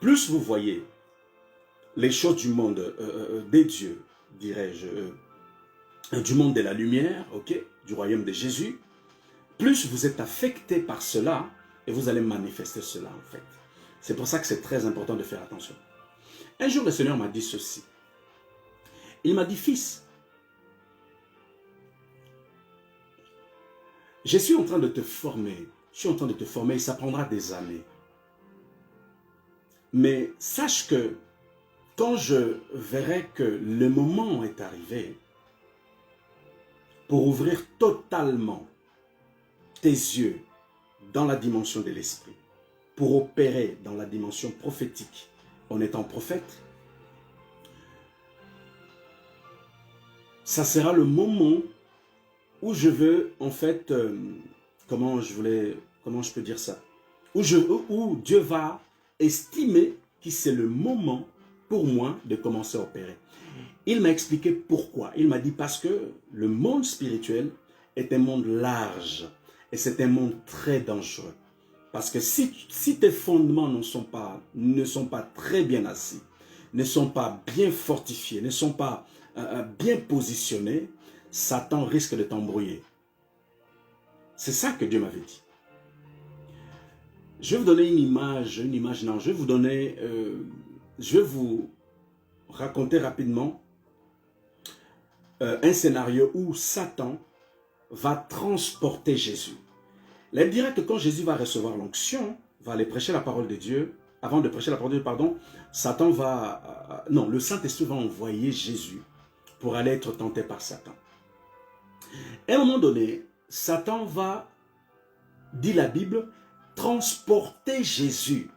Plus vous voyez les choses du monde des dieux, dirais-je, du monde de la lumière, ok, du royaume de Jésus, plus vous êtes affecté par cela et vous allez manifester cela en fait. C'est pour ça que c'est très important de faire attention. Un jour, le Seigneur m'a dit ceci. Il m'a dit, fils, je suis en train de te former. Je suis en train de te former et ça prendra des années. Mais sache que quand je verrai que le moment est arrivé pour ouvrir totalement tes yeux dans la dimension de l'esprit, pour opérer dans la dimension prophétique en étant prophète, ça sera le moment où je veux, en fait, comment je peux dire ça, où Dieu va estimer que c'est le moment pour moi de commencer à opérer. Il m'a expliqué pourquoi. Il m'a dit parce que le monde spirituel est un monde large et c'est un monde très dangereux. Parce que si tes fondements ne sont pas très bien assis, ne sont pas bien fortifiés, ne sont pas bien positionnés, Satan risque de t'embrouiller. C'est ça que Dieu m'avait dit. Je vais vous donner une image, non, je vais vous raconter rapidement un scénario où Satan va transporter Jésus. Là, il dirait que quand Jésus va recevoir l'onction, va aller prêcher la parole de Dieu, avant de prêcher la parole de Dieu, pardon, Satan va... non, le Saint-Esprit va envoyer Jésus pour aller être tenté par Satan. À un moment donné, Satan va, dit la Bible, transporter Jésus.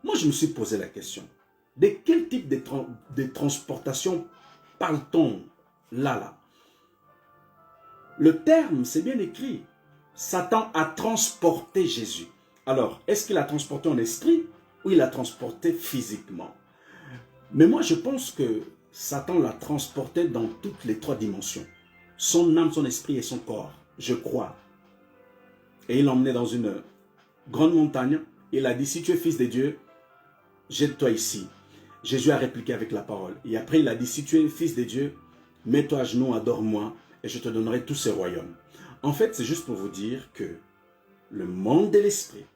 Moi, je me suis posé la question, de quel type de transportation parle-t-on là? Le terme, c'est bien écrit. Satan a transporté Jésus. Alors, est-ce qu'il a transporté en esprit ou il a transporté physiquement? Mais moi, je pense que Satan l'a transporté dans toutes les trois dimensions. Son âme, son esprit et son corps, je crois. Et il l'a emmené dans une grande montagne. Il a dit, si tu es fils de Dieu, jette-toi ici. Jésus a répliqué avec la parole. Et après, il a dit, si tu es fils de Dieu, mets-toi à genoux, adore-moi, et je te donnerai tous ces royaumes. En fait, c'est juste pour vous dire que le monde de l'esprit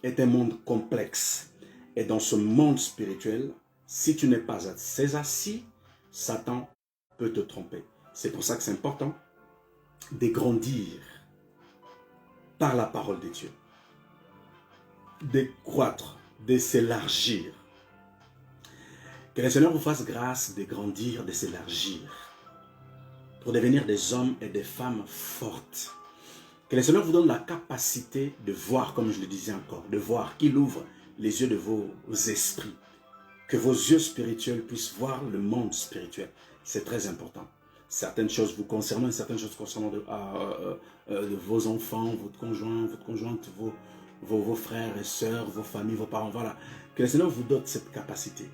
est un monde complexe. Et dans ce monde spirituel, si tu n'es pas assez assis, Satan peut te tromper. C'est pour ça que c'est important de grandir par la parole de Dieu, de croître, de s'élargir. Que le Seigneur vous fasse grâce de grandir, de s'élargir, pour devenir des hommes et des femmes fortes. Que le Seigneur vous donne la capacité de voir, comme je le disais encore, de voir, qu'il ouvre les yeux de vos esprits. Que vos yeux spirituels puissent voir le monde spirituel. C'est très important. Certaines choses vous concernant, certaines choses concernant de vos enfants, votre conjointe, vos frères et sœurs, vos familles, vos parents. Voilà. Que le Seigneur vous donne cette capacité.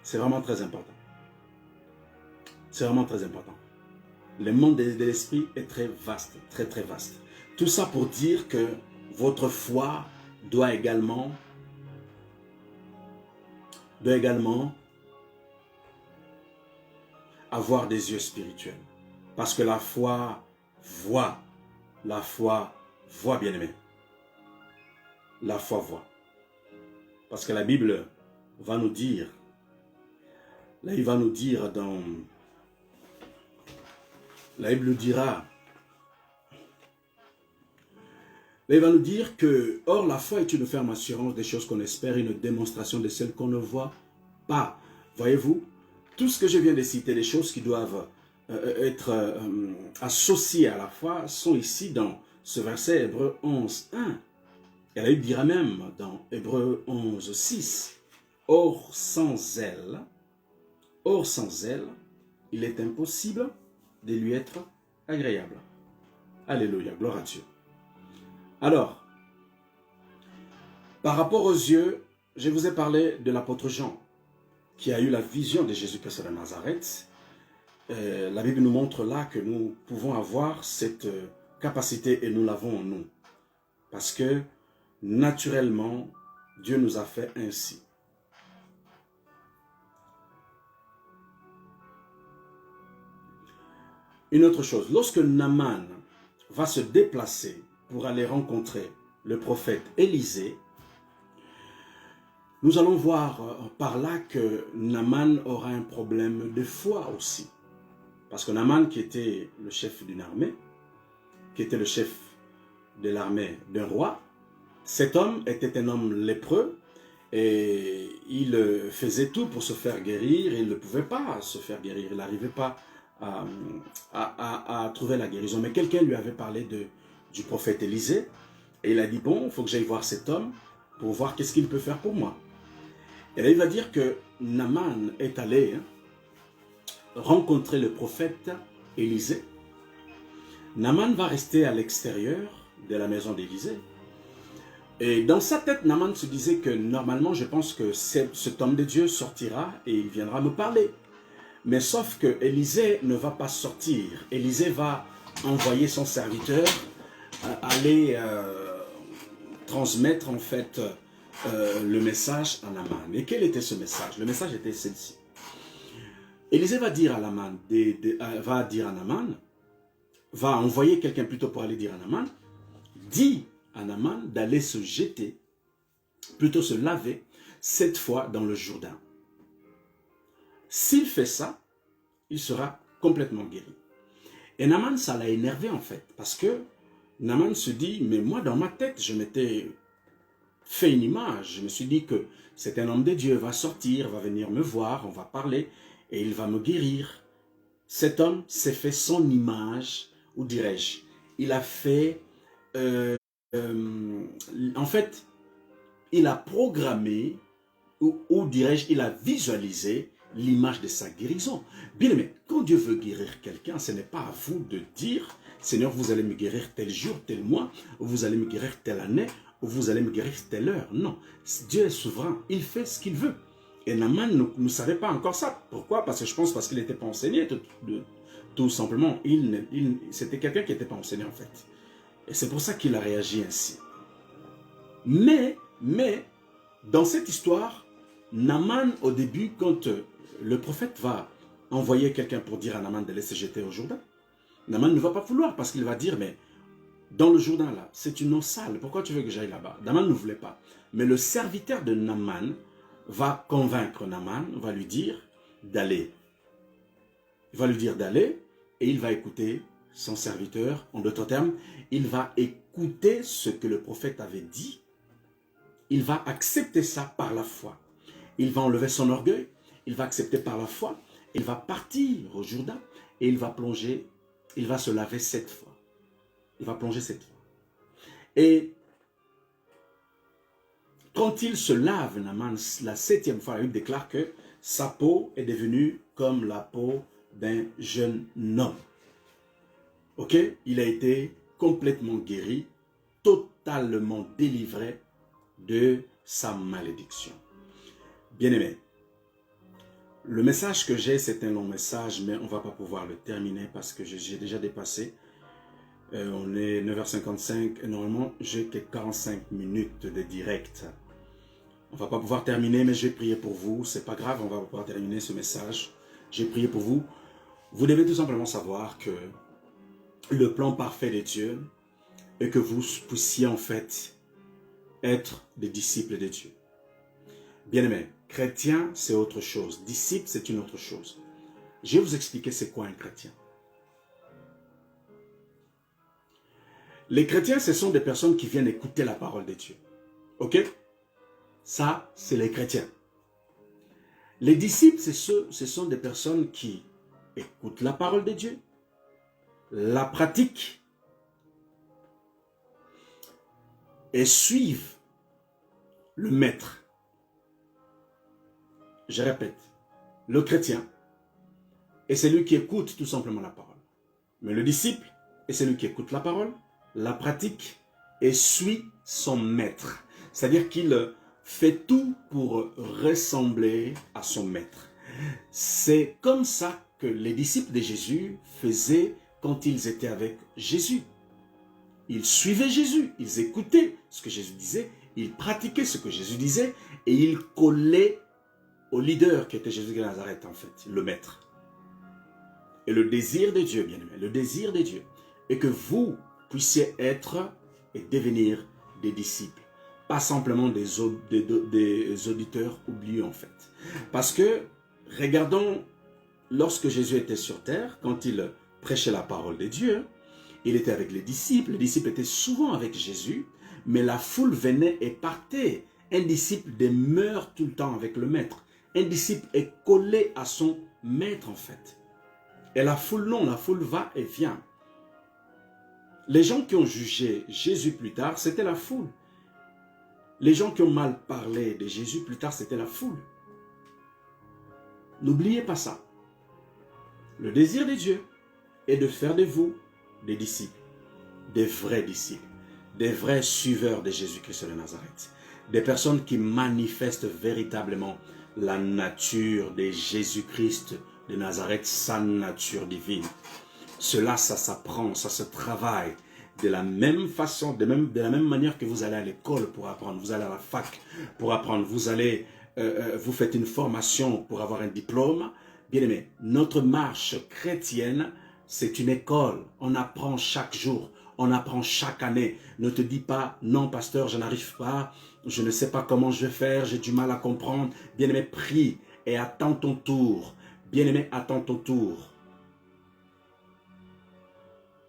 C'est vraiment très important. C'est vraiment très important. Le monde de l'esprit est très vaste, très très vaste. Tout ça pour dire que votre foi doit également avoir des yeux spirituels. Parce que la foi voit, bien aimé. La foi voit. Parce que la Bible va nous dire, là il va nous dire dans... La Bible dira, là il va nous dire que, or la foi est une ferme assurance des choses qu'on espère, une démonstration de celles qu'on ne voit pas. Voyez-vous, tout ce que je viens de citer, les choses qui doivent associés à la foi sont ici dans ce verset Hébreux 11, 1. Elle a eu dira même dans Hébreux 11, 6. Or sans elle, il est impossible de lui être agréable. Alléluia, gloire à Dieu. Alors, par rapport aux yeux, je vous ai parlé de l'apôtre Jean, qui a eu la vision de Jésus-Christ de Nazareth. La Bible nous montre là que nous pouvons avoir cette capacité et nous l'avons en nous. Parce que, naturellement, Dieu nous a fait ainsi. Une autre chose, lorsque Naaman va se déplacer pour aller rencontrer le prophète Élisée, nous allons voir par là que Naaman aura un problème de foi aussi. Parce que Naaman, qui était le chef d'une armée, qui était le chef de l'armée d'un roi, cet homme était un homme lépreux et il faisait tout pour se faire guérir. Il ne pouvait pas se faire guérir, il n'arrivait pas à trouver la guérison. Mais quelqu'un lui avait parlé du prophète Élisée et il a dit, bon, il faut que j'aille voir cet homme pour voir qu'est-ce qu'il peut faire pour moi. Et là, il va dire que Naaman est allé rencontrer le prophète Élisée. Naaman va rester à l'extérieur de la maison d'Élisée. Et dans sa tête, Naaman se disait que normalement, je pense que cet homme de Dieu sortira et il viendra me parler. Mais sauf que Élisée ne va pas sortir. Élisée va envoyer son serviteur aller transmettre en fait le message à Naaman. Et quel était ce message? Le message était celle-ci. Élisée va dire à Naaman, va envoyer quelqu'un plutôt pour aller dire à Naaman, dit à Naaman d'aller se jeter, plutôt se laver, cette fois dans le Jourdain. S'il fait ça, il sera complètement guéri. Et Naaman, ça l'a énervé en fait, parce que Naaman se dit, mais moi dans ma tête, je m'étais fait une image, je me suis dit que c'est un homme de Dieu, va sortir, va venir me voir, on va parler, et il va me guérir. Cet homme s'est fait son image, ou dirais-je, il a fait, en fait, il a programmé, ou dirais-je, il a visualisé l'image de sa guérison. Bien aimé, quand Dieu veut guérir quelqu'un, ce n'est pas à vous de dire, Seigneur, vous allez me guérir tel jour, tel mois, ou vous allez me guérir telle année, ou vous allez me guérir telle heure. Non, Dieu est souverain, il fait ce qu'il veut. Et Naaman ne savait pas encore ça. Pourquoi? Parce que je pense parce qu'il n'était pas enseigné, tout simplement. C'était quelqu'un qui n'était pas enseigné en fait. Et c'est pour ça qu'il a réagi ainsi. Mais, dans cette histoire, Naaman, au début, quand le prophète va envoyer quelqu'un pour dire à Naaman de laisser jeter au Jourdain, Naaman ne va pas vouloir parce qu'il va dire, mais dans le Jourdain là, c'est une eau sale, pourquoi tu veux que j'aille là-bas? Naaman ne voulait pas. Mais le serviteur de Naaman va convaincre Naaman, va lui dire d'aller. Il va lui dire d'aller et il va écouter son serviteur. En d'autres termes, il va écouter ce que le prophète avait dit. Il va accepter ça par la foi. Il va enlever son orgueil, il va accepter par la foi, il va partir au Jourdain et il va plonger, il va se laver 7 fois. Il va plonger 7 fois. Et quand il se lave, Naaman, la 7e fois, la Bible déclare que sa peau est devenue comme la peau d'un jeune homme. Ok? Il a été complètement guéri, totalement délivré de sa malédiction. Bien-aimé, le message que j'ai, c'est un long message, mais on ne va pas pouvoir le terminer parce que j'ai déjà dépassé. On est 9h55 et normalement, j'ai que 45 minutes de direct. On ne va pas pouvoir terminer, mais j'ai prié pour vous. C'est pas grave, on va pouvoir terminer ce message. J'ai prié pour vous. Vous devez tout simplement savoir que le plan parfait de Dieu est que vous puissiez en fait être des disciples de Dieu. Bien-aimé, chrétien, c'est autre chose. Disciple, c'est une autre chose. Je vais vous expliquer c'est quoi un chrétien. Les chrétiens, ce sont des personnes qui viennent écouter la parole de Dieu. Ok? Ça, c'est les chrétiens. Les disciples, ce sont des personnes qui écoutent la parole de Dieu, la pratiquent et suivent le maître. Je répète, le chrétien est celui qui écoute tout simplement la parole. Mais le disciple est celui qui écoute la parole, la pratique et suit son maître. C'est-à-dire qu'il fait tout pour ressembler à son maître. C'est comme ça que les disciples de Jésus faisaient quand ils étaient avec Jésus. Ils suivaient Jésus, ils écoutaient ce que Jésus disait, ils pratiquaient ce que Jésus disait et ils collaient au leader qui était Jésus de Nazareth en fait, le maître. Et le désir de Dieu, bien aimé, le désir de Dieu est que vous puissiez être et devenir des disciples. Pas simplement des auditeurs oubliés en fait. Parce que, regardons, lorsque Jésus était sur terre, quand il prêchait la parole de Dieu, il était avec les disciples étaient souvent avec Jésus, mais la foule venait et partait. Un disciple demeure tout le temps avec le maître. Un disciple est collé à son maître en fait. Et la foule non, la foule va et vient. Les gens qui ont jugé Jésus plus tard, c'était la foule. Les gens qui ont mal parlé de Jésus plus tard, c'était la foule. N'oubliez pas ça. Le désir de Dieu est de faire de vous des disciples, des vrais suiveurs de Jésus-Christ de Nazareth, des personnes qui manifestent véritablement la nature de Jésus-Christ de Nazareth, sa nature divine. Cela, ça s'apprend, ça se travaille de la même façon, de la même manière que vous allez à l'école pour apprendre, vous allez à la fac pour apprendre, vous allez, vous faites une formation pour avoir un diplôme. Bien aimé, notre marche chrétienne, c'est une école. On apprend chaque jour, on apprend chaque année. Ne te dis pas, non pasteur, je n'arrive pas, je ne sais pas comment je vais faire, j'ai du mal à comprendre. Bien aimé, prie et attends ton tour. Bien aimé, attends ton tour.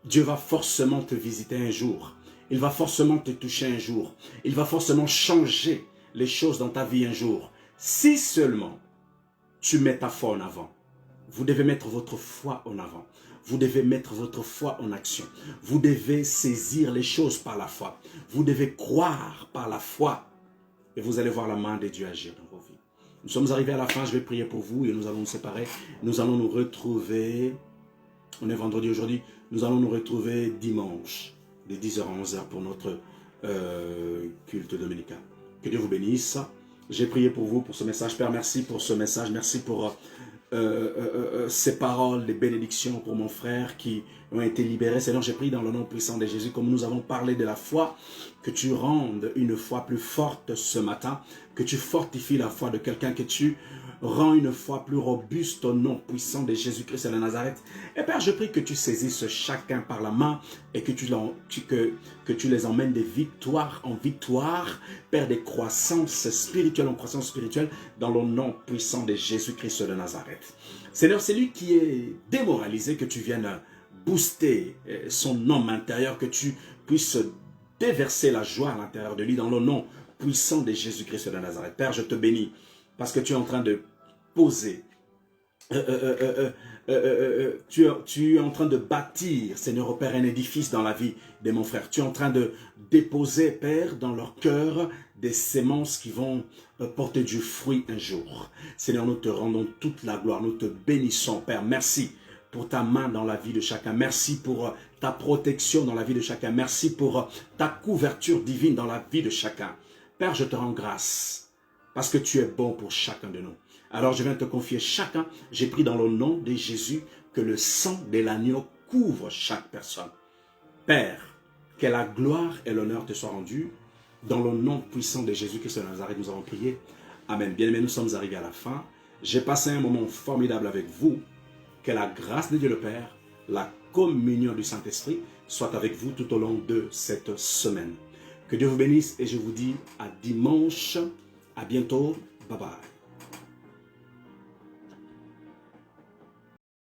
Dieu va forcément te visiter un jour. Il va forcément te toucher un jour. Il va forcément changer les choses dans ta vie un jour. Si seulement tu mets ta foi en avant. Vous devez mettre votre foi en avant. Vous devez mettre votre foi en action. Vous devez saisir les choses par la foi. Vous devez croire par la foi. Et vous allez voir la main de Dieu agir dans vos vies. Nous sommes arrivés à la fin, je vais prier pour vous et nous allons nous séparer. Nous allons nous retrouver, on est vendredi aujourd'hui, nous allons nous retrouver dimanche, de 10h à 11h pour notre culte dominical. Que Dieu vous bénisse. J'ai prié pour vous, pour ce message. Père, merci pour ce message. Merci pour ces paroles, les bénédictions pour mon frère qui ont été libérés. Seigneur, j'ai prié dans le nom puissant de Jésus, comme nous avons parlé de la foi, que tu rendes une foi plus forte ce matin, que tu fortifies la foi de quelqu'un, que tu rends une foi plus robuste au nom puissant de Jésus-Christ de Nazareth. Et Père, je prie que tu saisisses chacun par la main et que tu les emmènes de victoire en victoire, Père, des croissances spirituelles en croissance spirituelle, dans le nom puissant de Jésus-Christ de Nazareth. Seigneur, c'est lui qui est démoralisé, que tu viennes booster son homme intérieur, que tu puisses déverser la joie à l'intérieur de lui, dans le nom puissant de Jésus-Christ de Nazareth. Père, je te bénis, parce que tu es en train de poser, tu es en train de bâtir, Seigneur, Père, un édifice dans la vie de mon frère. Tu es en train de déposer, Père, dans leur cœur des semences qui vont porter du fruit un jour. Seigneur, nous te rendons toute la gloire, nous te bénissons, Père. Merci pour ta main dans la vie de chacun. Merci pour ta protection dans la vie de chacun. Merci pour ta couverture divine dans la vie de chacun. Père, je te rends grâce parce que tu es bon pour chacun de nous. Alors je viens te confier chacun. J'ai pris dans le nom de Jésus que le sang de l'agneau couvre chaque personne. Père, que la gloire et l'honneur te soient rendus. Dans le nom puissant de Jésus-Christ de Nazareth, nous avons prié. Amen. Bien-aimés, nous sommes arrivés à la fin. J'ai passé un moment formidable avec vous. Que la grâce de Dieu le Père, la communion du Saint-Esprit soit avec vous tout au long de cette semaine. Que Dieu vous bénisse et je vous dis à dimanche. À bientôt. Bye bye.